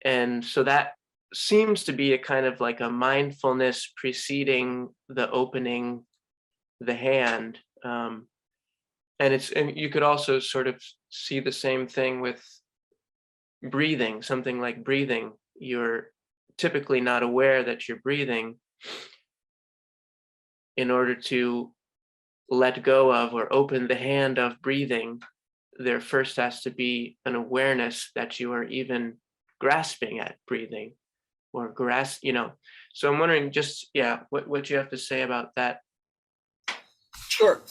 And so that seems to be a kind of like a mindfulness preceding the opening the hand. And you could also sort of see the same thing with breathing, something like breathing. You're typically not aware that you're breathing. In order to let go of or open the hand of breathing, there first has to be an awareness that you are even grasping at breathing, or So I'm wondering just, what you have to say about that. Sure.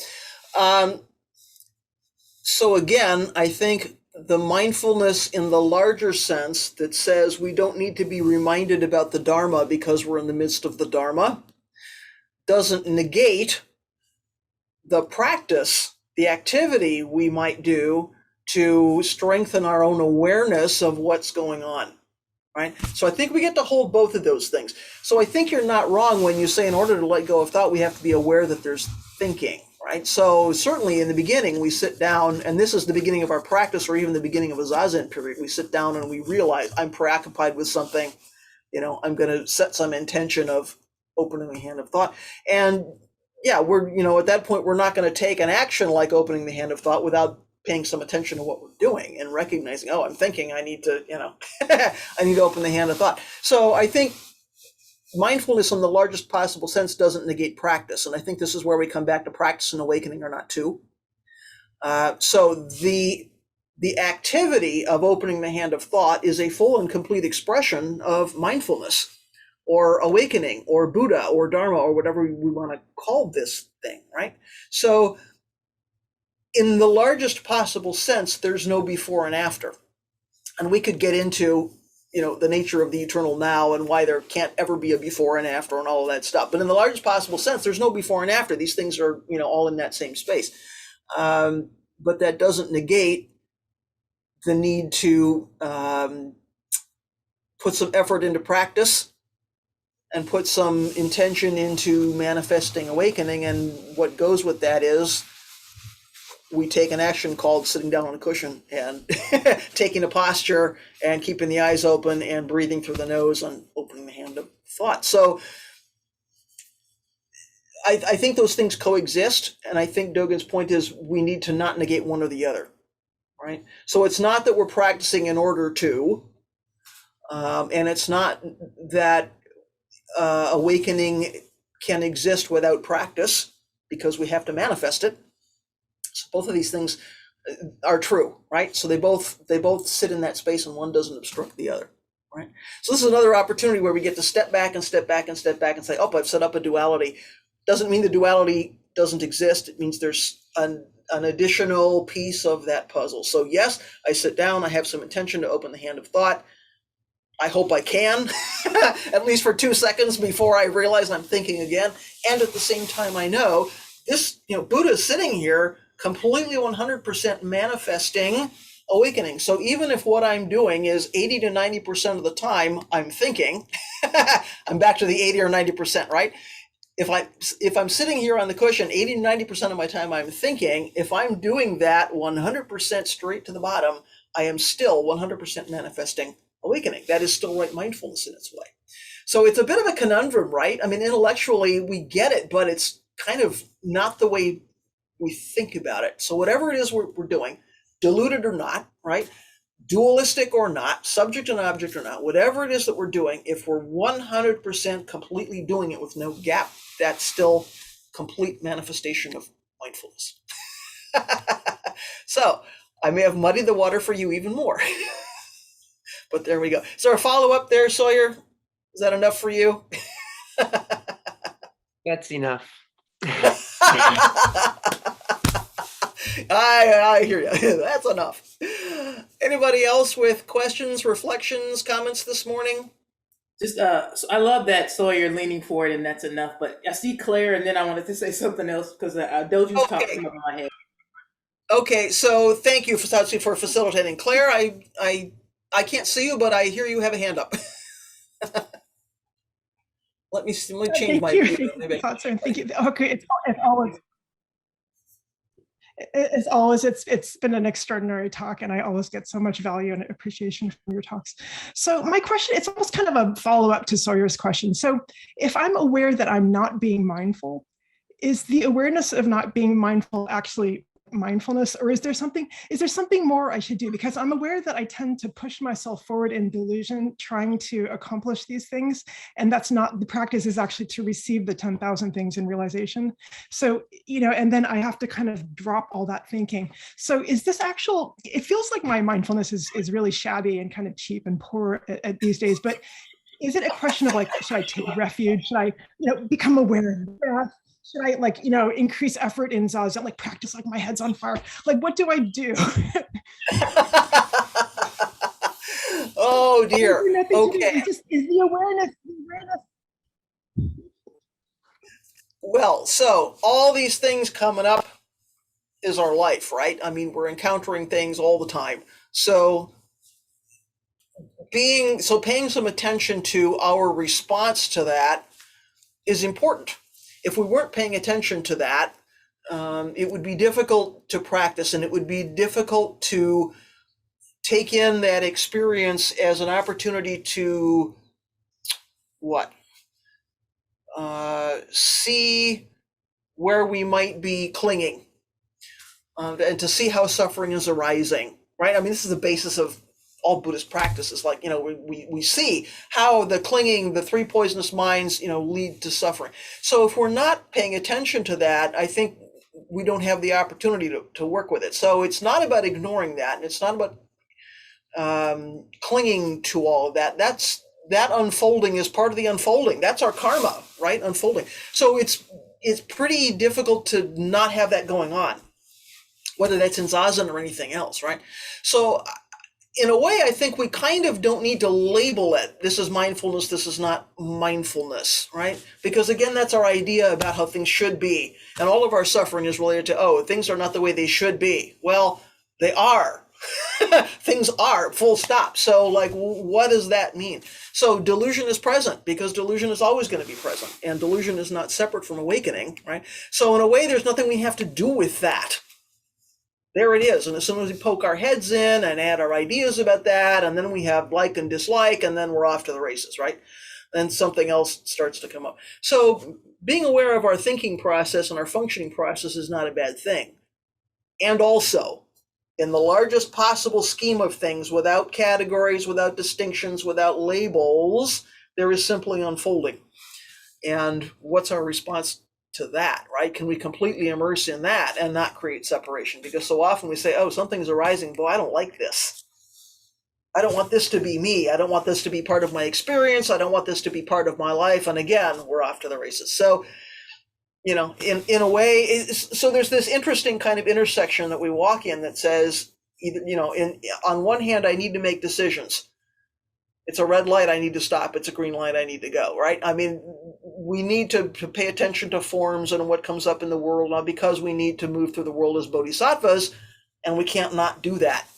So again, I think the mindfulness in the larger sense that says we don't need to be reminded about the Dharma because we're in the midst of the Dharma doesn't negate the practice, the activity we might do to strengthen our own awareness of what's going on, right? So I think we get to hold both of those things. So I think you're not wrong when you say in order to let go of thought, we have to be aware that there's thinking, right? So certainly in the beginning, we sit down, and this is the beginning of our practice, or even the beginning of a zazen period, we sit down and we realize I'm preoccupied with something, I'm going to set some intention of opening the hand of thought. And we're, at that point, we're not going to take an action like opening the hand of thought without paying some attention to what we're doing and recognizing, I'm thinking, I need to, I need to open the hand of thought. So I think mindfulness in the largest possible sense doesn't negate practice. And I think this is where we come back to practice and awakening are not two. So the activity of opening the hand of thought is a full and complete expression of mindfulness, or awakening, or Buddha, or Dharma, or whatever we want to call this thing, right? So in the largest possible sense, there's no before and after. And we could get into, the nature of the eternal now and why there can't ever be a before and after and all of that stuff. But in the largest possible sense, there's no before and after. These things are, all in that same space. But that doesn't negate the need to put some effort into practice and put some intention into manifesting awakening. And what goes with that is we take an action called sitting down on a cushion and taking a posture and keeping the eyes open and breathing through the nose and opening the hand of thought. So I think those things coexist. And I think Dogen's point is we need to not negate one or the other, right? So it's not that we're practicing in order to, and it's not that awakening can exist without practice, because we have to manifest it. So both of these things are true, right? So they both sit in that space, and one doesn't obstruct the other, right? So this is another opportunity where we get to step back and step back and step back and say, I've set up a duality. Doesn't mean the duality doesn't exist. It means there's an additional piece of that puzzle. So yes, I sit down, I have some intention to open the hand of thought. I hope I can, at least for 2 seconds before I realize I'm thinking again. And at the same time, I know this, Buddha is sitting here completely 100% manifesting awakening. So even if what I'm doing is 80 to 90% of the time I'm thinking, I'm back to the 80 or 90%, right? If I'm sitting here on the cushion, 80 to 90% of my time I'm thinking, if I'm doing that 100% straight to the bottom, I am still 100% manifesting awakening. That is still right mindfulness in its way. So it's a bit of a conundrum, right? I mean, intellectually we get it, but it's kind of not the way we think about it. So whatever it is we're doing, diluted or not, right? Dualistic or not, subject and object or not, whatever it is that we're doing, if we're 100% completely doing it with no gap, that's still complete manifestation of mindfulness. So I may have muddied the water for you even more. But there we go. So a follow-up there, Sawyer? Is that enough for you? That's enough. I hear you. That's enough. Anybody else with questions, reflections, comments this morning? Just so I love that Sawyer leaning forward and that's enough. But I see Claire, and then I wanted to say something else because Doju's talked Okay. some of my head. Okay, so thank you for facilitating. Claire, I can't see you, but I hear you have a hand up. Let me change Thank my you. view. Maybe. Thank you. Okay, it's been an extraordinary talk, and I always get so much value and appreciation from your talks. So my question, it's almost kind of a follow-up to Sawyer's question. So if I'm aware that I'm not being mindful, is the awareness of not being mindful actually mindfulness, or is there something more I should do? Because I'm aware that I tend to push myself forward in delusion, trying to accomplish these things, and that's not the practice. Is actually to receive the 10,000 things in realization. So, and then I have to kind of drop all that thinking. So is this actual, it feels like my mindfulness is really shabby and kind of cheap and poor at these days, but is it a question of like, should I take refuge? Should I, become aware of the breath? Should I increase effort in zazen, like practice like my head's on fire? Like, what do I do? Oh dear. Okay. Is the awareness. Well, so all these things coming up is our life, right? I mean, we're encountering things all the time. So paying some attention to our response to that is important. If we weren't paying attention to that, it would be difficult to practice, and it would be difficult to take in that experience as an opportunity to see where we might be clinging, and to see how suffering is arising, right? I mean, this is the basis of all Buddhist practices. Like, we see how the clinging, the three poisonous minds, lead to suffering. So if we're not paying attention to that, I think we don't have the opportunity to work with it. So it's not about ignoring that, and it's not about clinging to all of that. That unfolding is part of the unfolding. That's our karma, right? Unfolding. So it's pretty difficult to not have that going on, whether that's in zazen or anything else, right? So in a way, I think we kind of don't need to label it. This is mindfulness, this is not mindfulness, right? Because again, that's our idea about how things should be. And all of our suffering is related to, things are not the way they should be. Well, they are. Things are, full stop. So what does that mean? So delusion is present because delusion is always going to be present, and delusion is not separate from awakening, right? So in a way, there's nothing we have to do with that. There it is. And as soon as we poke our heads in and add our ideas about that, and then we have like and dislike, and then we're off to the races, right? Then something else starts to come up. So being aware of our thinking process and our functioning process is not a bad thing. And also, in the largest possible scheme of things, without categories, without distinctions, without labels, there is simply unfolding. And what's our response to that, right? Can we completely immerse in that and not create separation? Because so often we say, something's arising, but I don't like this. I don't want this to be me. I don't want this to be part of my experience. I don't want this to be part of my life. And again, we're off to the races. So, in a way, so there's this interesting kind of intersection that we walk in that says, either, on one hand, I need to make decisions. It's a red light, I need to stop. It's a green light, I need to go, right? I mean, we need to pay attention to forms and what comes up in the world, not because we need to move through the world as bodhisattvas, and we can't not do that.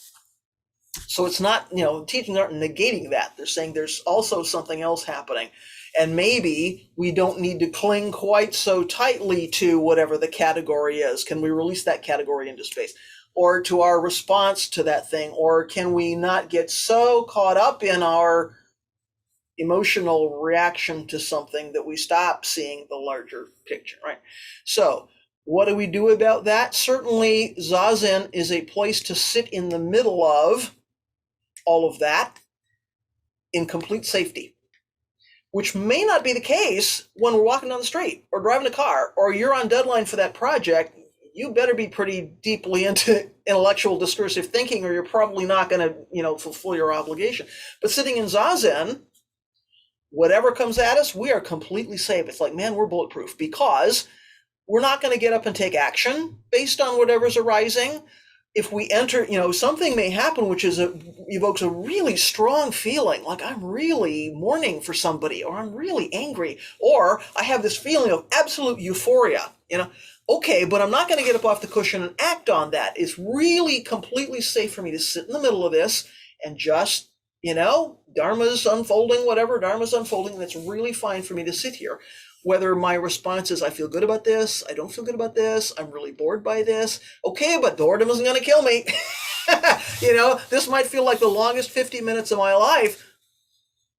So it's not, teachings aren't negating that. They're saying there's also something else happening. And maybe we don't need to cling quite so tightly to whatever the category is. Can we release that category into space? Or to our response to that thing? Or can we not get so caught up in our emotional reaction to something that we stop seeing the larger picture, right? So what do we do about that? Certainly, zazen is a place to sit in the middle of all of that in complete safety, which may not be the case when we're walking down the street or driving a car, or you're on deadline for that project. You better be pretty deeply into intellectual discursive thinking, or you're probably not going to, fulfill your obligation. But sitting in zazen, whatever comes at us, we are completely safe. It's like, man, we're bulletproof because we're not going to get up and take action based on whatever's arising. If we enter, something may happen which evokes a really strong feeling, like I'm really mourning for somebody, or I'm really angry, or I have this feeling of absolute euphoria. Okay, but I'm not going to get up off the cushion and act on that. It's really completely safe for me to sit in the middle of this and just, Dharma's unfolding, whatever Dharma's unfolding. That's really fine for me to sit here. Whether my response is, I feel good about this, I don't feel good about this, I'm really bored by this. Okay, but boredom isn't going to kill me. This might feel like the longest 50 minutes of my life,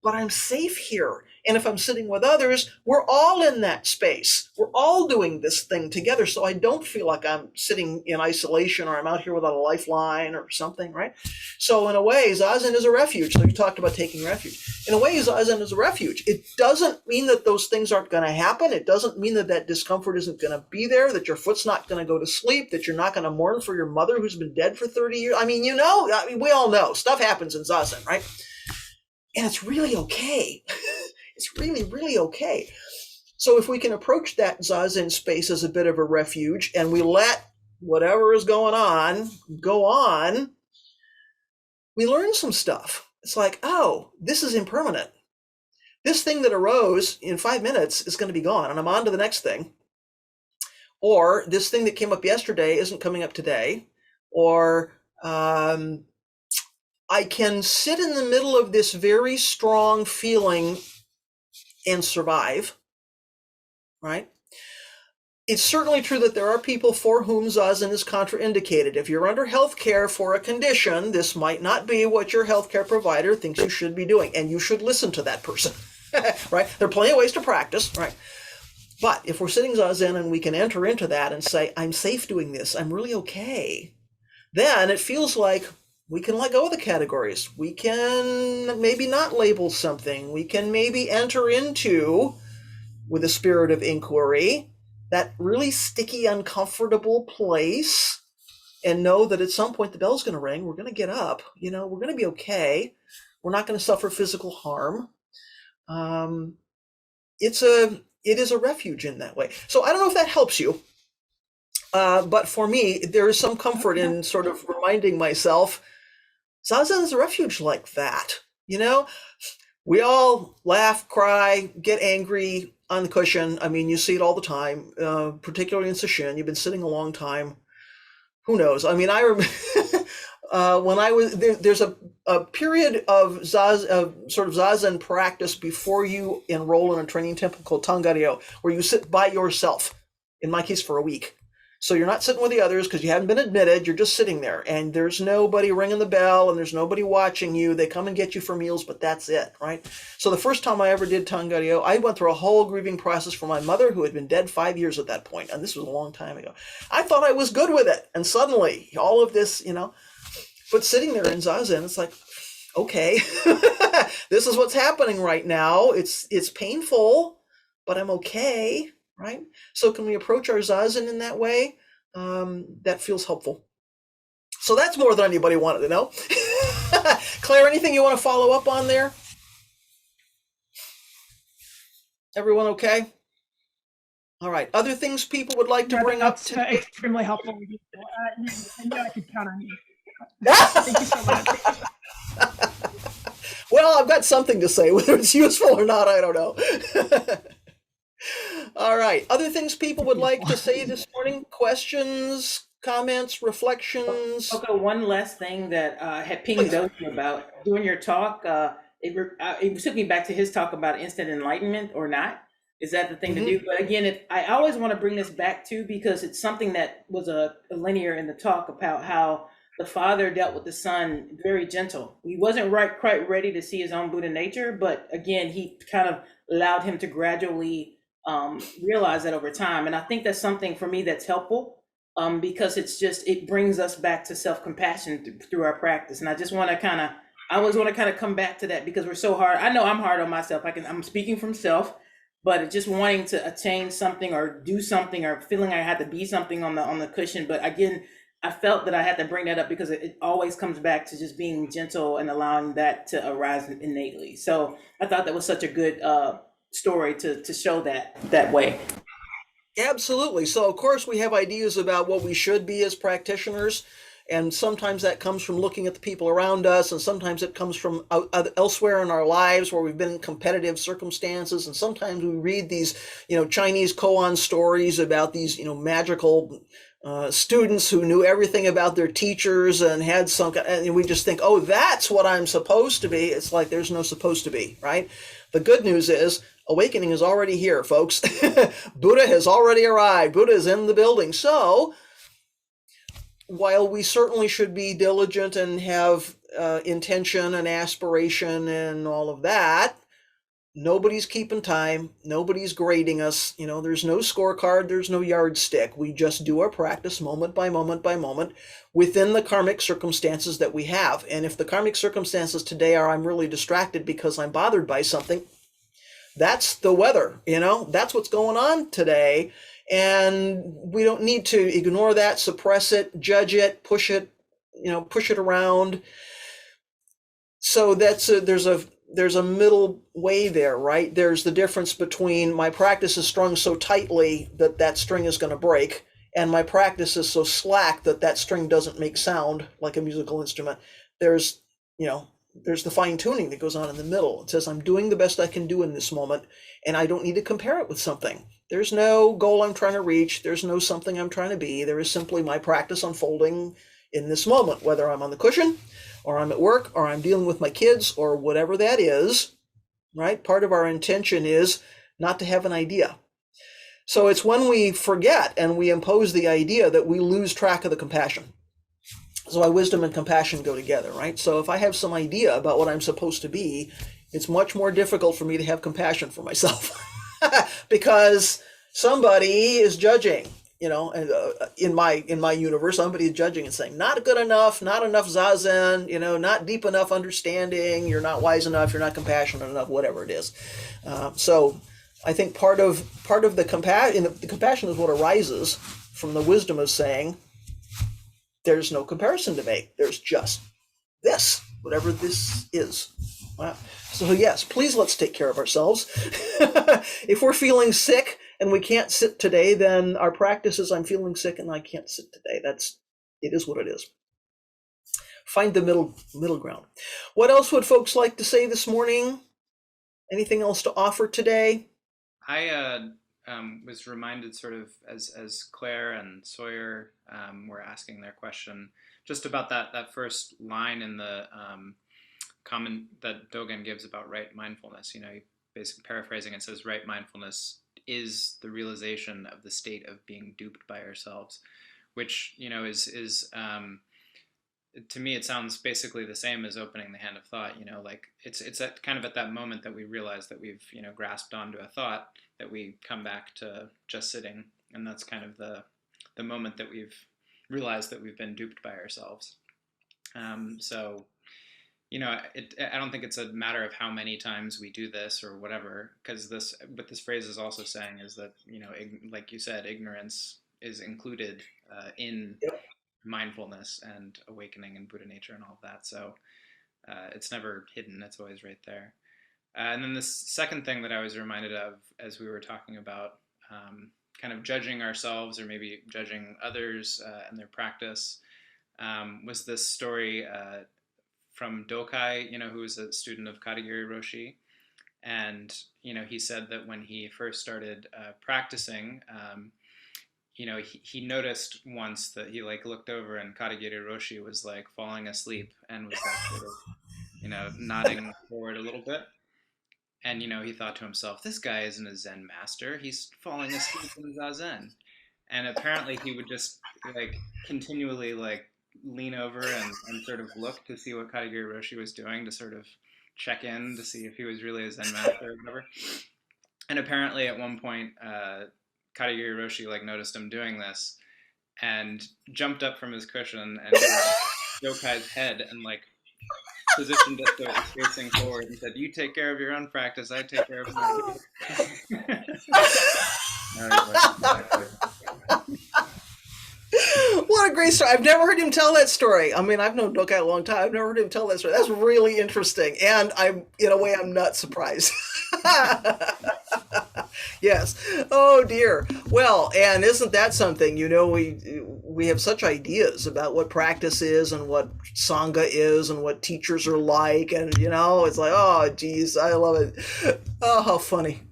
but I'm safe here. And if I'm sitting with others, we're all in that space. We're all doing this thing together. So I don't feel like I'm sitting in isolation, or I'm out here without a lifeline or something, right? So in a way, Zazen is a refuge. So you talked about taking refuge. In a way, Zazen is a refuge. It doesn't mean that those things aren't going to happen. It doesn't mean that discomfort isn't going to be there, that your foot's not going to go to sleep, that you're not going to mourn for your mother who's been dead for 30 years. We all know stuff happens in Zazen, right? And it's really okay. It's really, really okay. So if we can approach that Zazen space as a bit of a refuge, and we let whatever is going on go on, we learn some stuff. It's like, oh, this is impermanent. This thing that arose in 5 minutes is going to be gone, and I'm on to the next thing. Or this thing that came up yesterday isn't coming up today. Or I can sit in the middle of this very strong feeling and survive, right? It's certainly true that there are people for whom Zazen is contraindicated. If you're under health care for a condition, this might not be what your healthcare provider thinks you should be doing, and you should listen to that person, right? There are plenty of ways to practice, right? But if we're sitting Zazen and we can enter into that and say, I'm safe doing this, I'm really okay, then it feels like we can let go of the categories. We can maybe not label something. We can maybe enter into, with a spirit of inquiry, that really sticky, uncomfortable place, and know that at some point the bell's going to ring. We're going to get up. We're going to be okay. We're not going to suffer physical harm. It is a refuge in that way. So I don't know if that helps you. But for me, there is some comfort in sort of reminding myself, Zazen is a refuge like that. We all laugh, cry, get angry on the cushion. I mean, you see it all the time, particularly in Sesshin. You've been sitting a long time. Who knows? I mean, I remember when I was there's a period of sort of Zazen practice before you enroll in a training temple called Tangaryo, where you sit by yourself, in my case for a week. So you're not sitting with the others because you haven't been admitted. You're just sitting there, and there's nobody ringing the bell, and there's nobody watching you. They come and get you for meals, but that's it, right? So the first time I ever did Tangaryo, I went through a whole grieving process for my mother, who had been dead 5 years at that point, and this was a long time ago. I thought I was good with it, and suddenly all of this, but sitting there in Zazen, it's like, okay, this is what's happening right now. It's painful, but I'm okay. Right? So can we approach our Zazen in that way? That feels helpful. So that's more than anybody wanted to know. Claire, anything you want to follow up on there? Everyone okay? All right. Other things people would like to bring up? That's extremely helpful. I knew I could count on you. Thank you so much. Well, I've got something to say. Whether it's useful or not, I don't know. All right. Other things people would like to say this morning? Questions, comments, reflections? Okay, one last thing that had pinged Dogen about during your talk. It took me back to his talk about instant enlightenment or not. Is that the thing to do? But again, I always want to bring this back to, because it's something that was a linear in the talk about how the father dealt with the son very gentle. He wasn't quite ready to see his own Buddha nature, but again, he kind of allowed him to gradually realize that over time. And I think that's something for me that's helpful, because it brings us back to self-compassion through our practice. And I just want to I always want to come back to that, because we're so hard. I know I'm hard on myself. I'm speaking from self, but just wanting to attain something or do something or feeling I had to be something on the cushion. But again, I felt that I had to bring that up because it always comes back to just being gentle and allowing that to arise innately. So I thought that was such a good story to show that way. Absolutely. So, of course, we have ideas about what we should be as practitioners. And sometimes that comes from looking at the people around us, and sometimes it comes from elsewhere in our lives where we've been in competitive circumstances. And sometimes we read these, Chinese koan stories about these, magical students who knew everything about their teachers and had and we just think, oh, that's what I'm supposed to be. It's like there's no supposed to be, right? The good news is awakening is already here, folks. Buddha has already arrived. Buddha is in the building. So while we certainly should be diligent and have intention and aspiration and all of that, nobody's keeping time. Nobody's grading us. There's no scorecard. There's no yardstick. We just do our practice moment by moment by moment within the karmic circumstances that we have. And if the karmic circumstances today are I'm really distracted because I'm bothered by something, that's the weather, that's what's going on today. And we don't need to ignore that, suppress it, judge it, push it around. So there's a middle way there, right? There's the difference between my practice is strung so tightly that string is going to break, and my practice is so slack that string doesn't make sound like a musical instrument. There's the fine tuning that goes on in the middle. It says I'm doing the best I can do in this moment, and I don't need to compare it with something. There's no goal I'm trying to reach. There's no something I'm trying to be. There is simply my practice unfolding in this moment, whether I'm on the cushion or I'm at work or I'm dealing with my kids or whatever that is, right? Part of our intention is not to have an idea. So it's when we forget and we impose the idea that we lose track of the compassion. So why wisdom and compassion go together, right? So if I have some idea about what I'm supposed to be, it's much more difficult for me to have compassion for myself because somebody is judging, and in my universe, somebody is judging and saying, not good enough, not enough zazen, not deep enough understanding, you're not wise enough, you're not compassionate enough, whatever it is. So I think part of the compassion is what arises from the wisdom of saying, there's no comparison to make. There's just this, whatever this is. Wow. So yes, please let's take care of ourselves. If we're feeling sick and we can't sit today, then our practice is I'm feeling sick and I can't sit today. It is what it is. Find the middle ground. What else would folks like to say this morning? Anything else to offer today? I was reminded sort of as Claire and Sawyer were asking their question, just about that first line in the comment that Dogen gives about right mindfulness. He basically paraphrasing it says, right mindfulness is the realization of the state of being duped by ourselves, which is to me it sounds basically the same as opening the hand of thought. Like it's at kind of at that moment that we realize that we've grasped onto a thought, that we come back to just sitting, and that's kind of the moment that we've realized that we've been duped by ourselves. So I don't think it's a matter of how many times we do this or whatever, because what this phrase is also saying is that like you said, ignorance is included in mindfulness and awakening and Buddha nature and all of that. So it's never hidden; it's always right there. And then the second thing that I was reminded of as we were talking about kind of judging ourselves or maybe judging others and their practice was this story from Dokai, who was a student of Karnegis Roshi. And, he said that when he first started practicing, he noticed once that he looked over and Karnegis Roshi was falling asleep and was sort of, nodding forward a little bit. And, he thought to himself, this guy isn't a Zen master. He's falling asleep in Zazen. And apparently he would just continually lean over and sort of look to see what Karnegis Roshi was doing, to sort of check in to see if he was really a Zen master or whatever. And apparently at one point, Karnegis Roshi noticed him doing this and jumped up from his cushion and Dokai's head and positioned it so it was facing forward and said, you take care of your own practice, I take care of mine. What a great story. I've never heard him tell that story. I mean, I've known Dogen a long time. I've never heard him tell that story. That's really interesting. And I'm, in a way, I'm not surprised. Yes. Oh dear. Well, and isn't that something? You know, we have such ideas about what practice is and what sangha is and what teachers are like, and you know, it's like, oh, geez, I love it. Oh, how funny.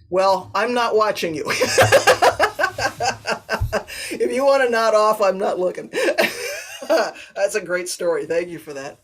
Well, I'm not watching you. If you want to nod off, I'm not looking. That's a great story. Thank you for that.